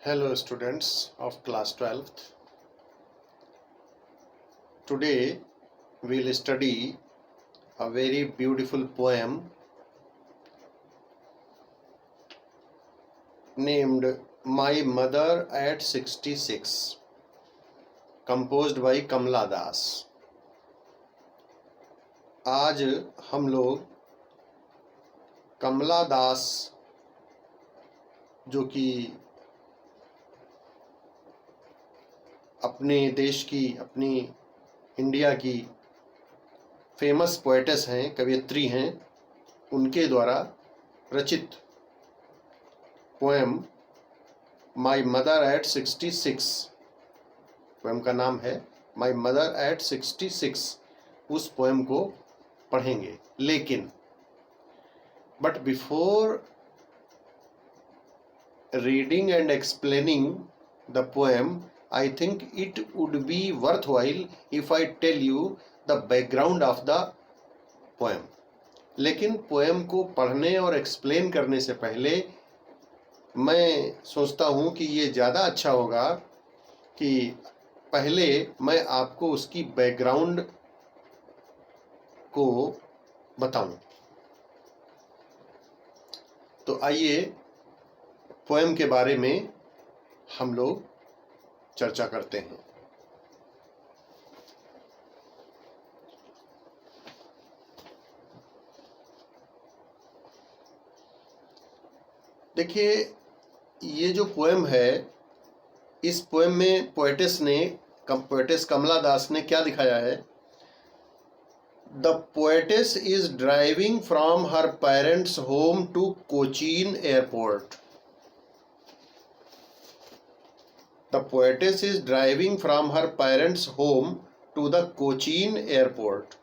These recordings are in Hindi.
Hello students of class 12th. Today we will study a very beautiful poem named My Mother at 66, composed by Kamala Das. आज हम लोग कमला दास जो कि अपने देश की, अपनी इंडिया की फेमस पोएटेस हैं, कवयित्री हैं, उनके द्वारा रचित poem my mother eight 66, poem का नाम है माई मदर एट 66, उस पोएम को पढ़ेंगे। लेकिन but before reading and explaining the poem, I think it would be worthwhile if I tell you the background of the poem. लेकिन पोएम को पढ़ने और एक्सप्लेन करने से पहले मैं सोचता हूँ कि ये ज़्यादा अच्छा होगा कि पहले मैं आपको उसकी बैकग्राउंड को बताऊँ। तो आइए पोएम के बारे में हम लोग चर्चा करते हैं। देखिए, ये जो पोएम है, इस पोएम में पोएटेस कमला दास ने क्या दिखाया है? The poetess is driving from her parents home to Cochin airport. The poetess is driving from her parents' home to the Cochin airport.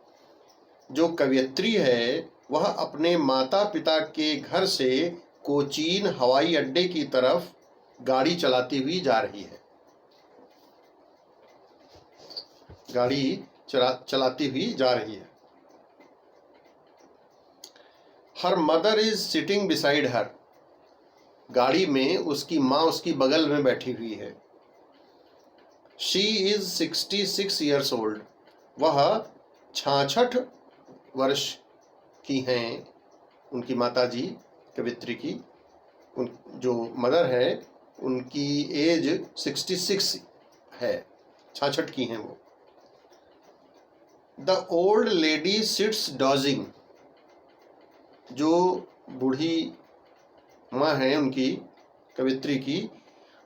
जो कवयित्री है वह अपने माता पिता के घर से कोचीन हवाई अड्डे की तरफ गाड़ी चलाती हुई जा रही है। चलाती हुई जा रही है। Her mother is sitting beside her. गाड़ी में उसकी माँ उसकी बगल में बैठी हुई है। She is 66 years old. वह 66 वर्ष की हैं। उनकी माताजी कवित्री की, जो मदर है, उनकी एज 66 है, 66 की हैं वो। The old lady sits dozing. जो बूढ़ी माँ है उनकी कवित्री की,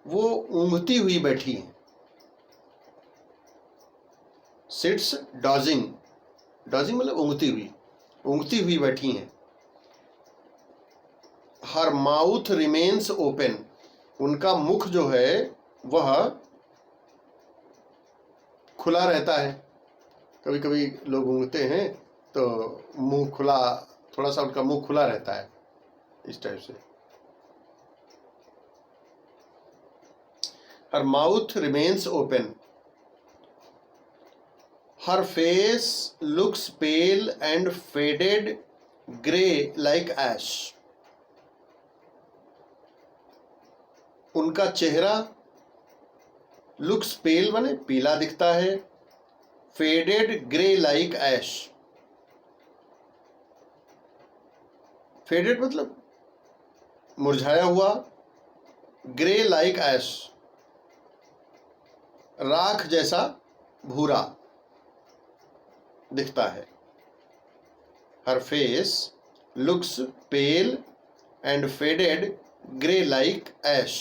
वो ऊँघती हुई बैठी हैं। सिट्स डॉजिंग, डॉजिंग मतलब ऊँघती हुई बैठी हैं। हर माउथ रिमेन्स ओपन. उनका मुख जो है वह खुला रहता है। कभी कभी लोग ऊँघते हैं तो मुंह खुला, थोड़ा सा उनका मुंह खुला रहता है, इस टाइप से। हर mouth remains open. Her face looks pale and faded grey like ash. उनका चेहरा looks pale माने पीला दिखता है, faded grey like ash. faded मतलब मुरझाया हुआ, grey like ash राख जैसा भूरा दिखता है। Her face looks pale and faded grey like ash.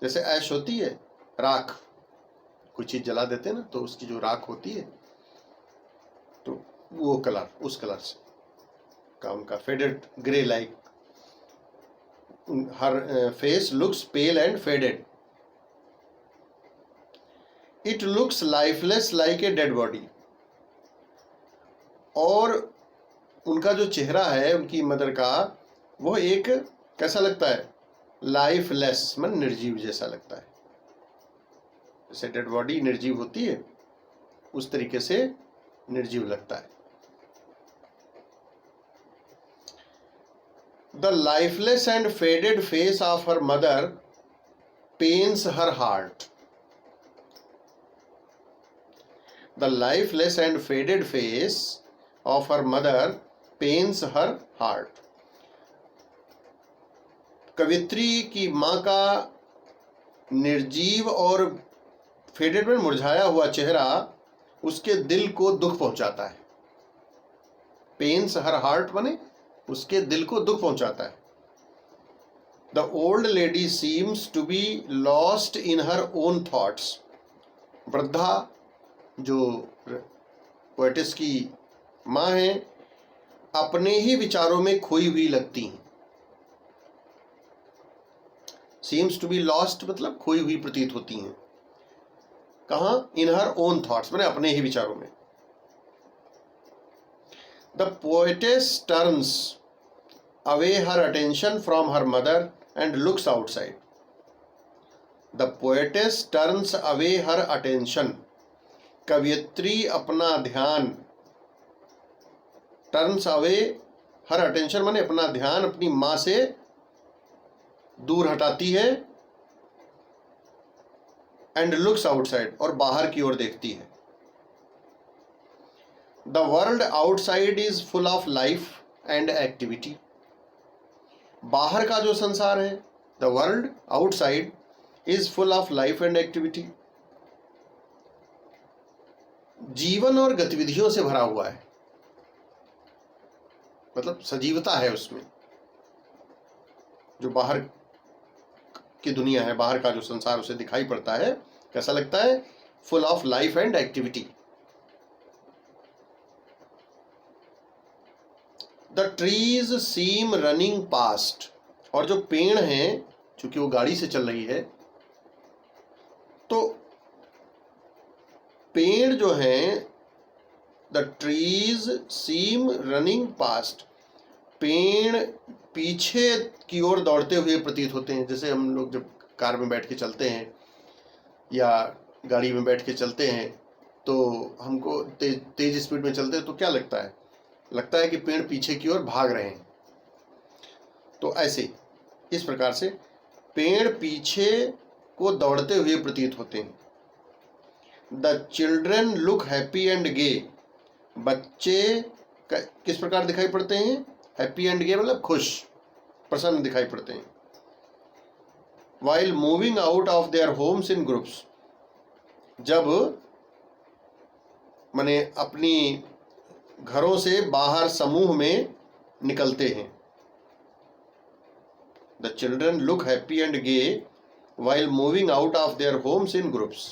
जैसे ऐश होती है राख, कोई चीज जला देते हैं ना, तो उसकी जो राख होती है तो वो कलर, उस कलर से का उनका faded grey like. Her face looks pale and faded. It looks lifeless like a dead body. और उनका जो चेहरा है उनकी मदर का, वो एक कैसा लगता है? लाइफलेस मन निर्जीव जैसा लगता है। जैसे डेड बॉडी निर्जीव होती है, उस तरीके से निर्जीव लगता है। The lifeless and faded face of her mother pains her heart. The lifeless and faded face of her mother pains her heart. कवियत्री की माँ का निर्जीव और फेडेड में मुरझाया हुआ चेहरा उसके दिल को दुख पहुंचाता है. पेन्स हर हार्ट बने उसके दिल को दुख पहुंचाता है. The old lady seems to be lost in her own thoughts. वृद्धा जो पोएटिस की माँ है अपने ही विचारों में खोई हुई लगती हैं. सीम्स टू बी लॉस्ट मतलब खोई हुई प्रतीत होती हैं. कहाँ? इन हर ओन थॉट्स मैंने अपने ही विचारों में. The poetess turns away her attention from her mother and looks outside. The poetess turns away her attention. कवियत्री अपना ध्यान, टर्न्स अवे हर अटेंशन माने अपना ध्यान अपनी माँ से दूर हटाती है. एंड लुक्स आउटसाइड और बाहर की ओर देखती है. The world outside is full of life and activity. बाहर का जो संसार है, the world outside is full of life and activity, जीवन और गतिविधियों से भरा हुआ है. मतलब सजीवता है उसमें. जो बाहर की दुनिया है, बाहर का जो संसार उसे दिखाई पड़ता है, कैसा लगता है? Full of life and activity. The trees seem running past. और जो पेड़ हैं, चूंकि वो गाड़ी से चल रही है, तो पेड़ जो हैं, the trees seem running past, पेड़ पीछे की ओर दौड़ते हुए प्रतीत होते हैं. जैसे हम लोग जब कार में बैठ के चलते हैं या गाड़ी में बैठ के चलते हैं तो हमको तेज स्पीड में चलते हैं तो क्या लगता है? लगता है कि पेड़ पीछे की ओर भाग रहे हैं. तो ऐसे इस प्रकार से पेड़ पीछे को दौड़ते हुए प्रतीत होते हैं. The children look happy and gay. बच्चे किस प्रकार दिखाई पड़ते हैं? हैप्पी एंड गे मतलब खुश, प्रसन्न दिखाई पड़ते हैं. While moving out of their homes in groups. जब माने अपनी घरों से बाहर समूह में निकलते हैं. The children look happy and gay while moving out of their homes in groups.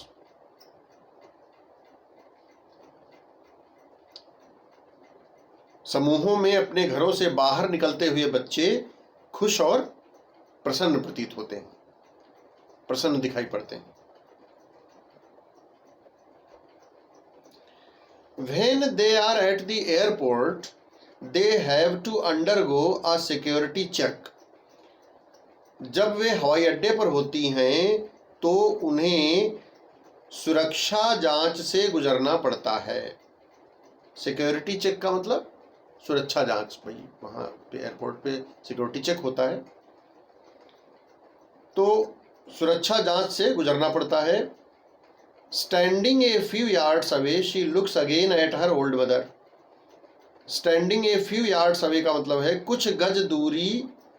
समूहों में अपने घरों से बाहर निकलते हुए बच्चे खुश और प्रसन्न प्रतीत होते हैं, प्रसन्न दिखाई पड़ते हैं. When they are at the airport, they have to undergo a security check. जब वे हवाई अड्डे पर होती हैं तो उन्हें सुरक्षा जांच से गुजरना पड़ता है. सिक्योरिटी चेक का मतलब सुरक्षा जांच. भाई वहाँ पे एयरपोर्ट पे सिक्योरिटी चेक होता है तो सुरक्षा जांच से गुजरना पड़ता है. Standing a few yards away she looks again at her old mother. Standing a few yards away का मतलब है कुछ गज दूरी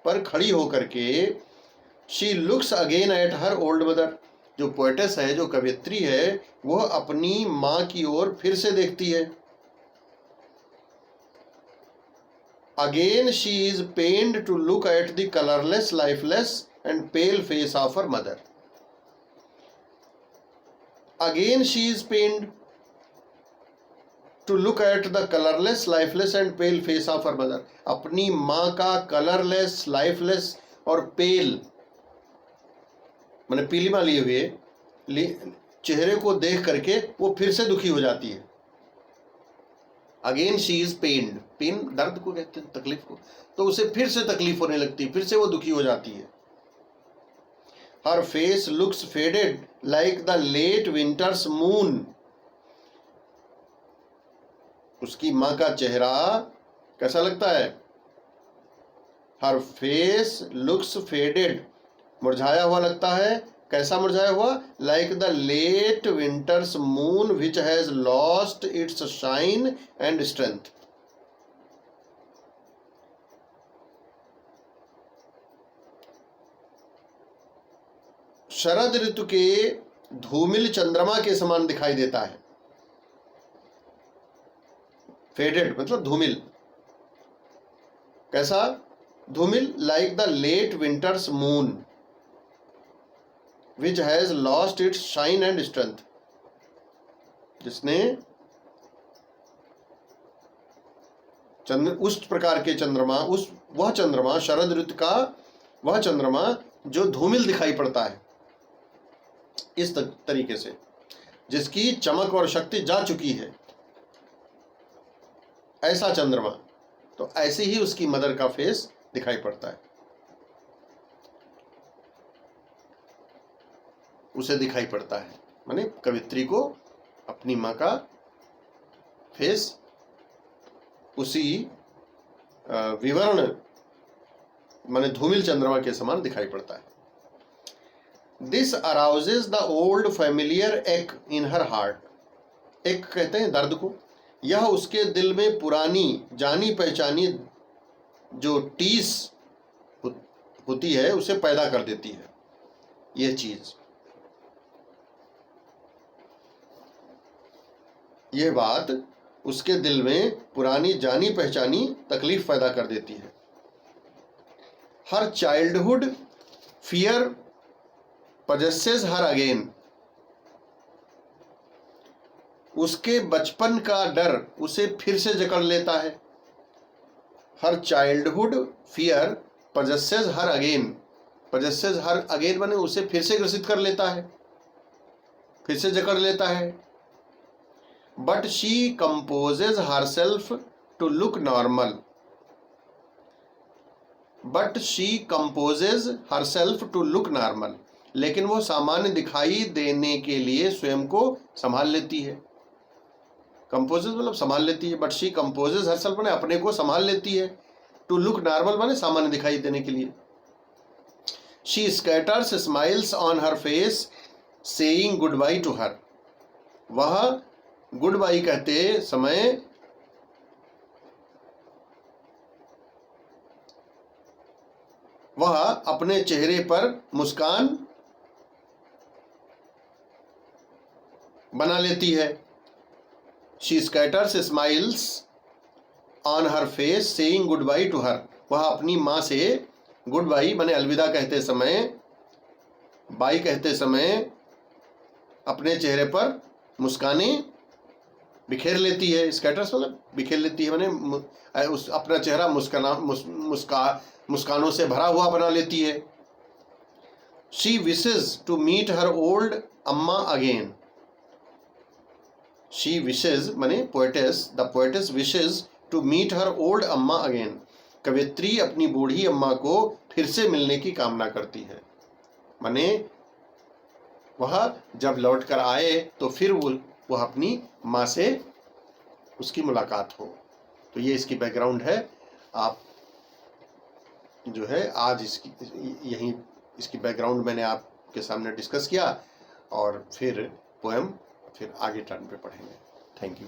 पर खड़ी होकर के she looks again at her old mother. जो पोएटेस है, जो कवियत्री है, वह अपनी माँ की ओर फिर से देखती है. Again she is pained to look at the colourless lifeless and pale face of her mother. Again she is pained to look at the colorless, lifeless and pale face of her mother. अपनी माँ का कलरलेस, लाइफलेस और पेल मैंने पीलिमा लिए हुए चेहरे को देख करके वो फिर से दुखी हो जाती है. Again she is pained. Pain दर्द को कहते हैं, तकलीफ को. तो उसे फिर से तकलीफ होने लगती है, फिर से वो दुखी हो जाती है. Her face looks faded like the late winter's moon. उसकी माँ का चेहरा कैसा लगता है? Her face looks faded, मुरझाया हुआ लगता है. कैसा मुरझाया हुआ? Like the late winter's moon which has lost its shine and strength. शरद ऋतु के धूमिल चंद्रमा के समान दिखाई देता है। फेडेड मतलब धूमिल। कैसा धूमिल? Like the late winter's moon which has lost its shine and strength. जिसने उस प्रकार के चंद्रमा, वह चंद्रमा, शरद ऋतु का वह चंद्रमा जो धूमिल दिखाई पड़ता है इस तरीके से, जिसकी चमक और शक्ति जा चुकी है, ऐसा चंद्रमा। तो ऐसे ही उसकी मदर का फेस दिखाई पड़ता है, उसे दिखाई पड़ता है। माने कवित्री को अपनी माँ का फेस उसी विवरण माने धूमिल चंद्रमा के समान दिखाई पड़ता है। This arouses the old familiar एक इन हर हार्ट। एक कहते हैं दर्द को। यह उसके दिल में पुरानी जानी पहचानी जो टीस होती है उसे पैदा कर देती है। यह चीज, यह बात उसके दिल में पुरानी जानी पहचानी तकलीफ पैदा कर देती है। Her childhood fear possesses her again। उसके बचपन का डर उसे फिर से जकड़ लेता है। Her childhood fear possesses her again। possesses her again माने उसे फिर से ग्रसित कर लेता है, फिर से जकड़ लेता है। But she composes herself to look normal। But she composes herself to look normal। लेकिन वो सामान्य दिखाई देने के लिए स्वयं को संभाल लेती है। कंपोजेज मतलब संभाल लेती है। बट शी कंपोजेज हरसेल्फ माने अपने को संभाल लेती है। टू लुक नॉर्मल माने सामान्य दिखाई देने के लिए। She scatters smiles on her face saying good bye to her. वह गुड बाई कहते समय वह अपने चेहरे पर मुस्कान बना लेती है। She scatters smiles on her face saying good bye to her. वह अपनी माँ से गुड बाई माने अलविदा कहते समय, बाई कहते समय अपने चेहरे पर मुस्कानें बिखेर लेती है। स्कैटर्स मतलब बिखेर लेती है माने उस अपना चेहरा मुस्कानों से भरा हुआ बना लेती है। She wishes to meet her old amma again. She wishes माने poetess, the poetess wishes to meet her old amma again. कवित्री अपनी बूढ़ी अम्मा को फिर से मिलने की कामना करती है। माने वह जब लौट कर आए तो फिर वह अपनी माँ से उसकी मुलाकात हो। तो ये इसकी बैकग्राउंड है। आप जो है आज यही इसकी बैकग्राउंड मैंने आपके सामने डिस्कस किया और फिर पोएम फिर आगे टर्न पे पढ़ेंगे। Thank you.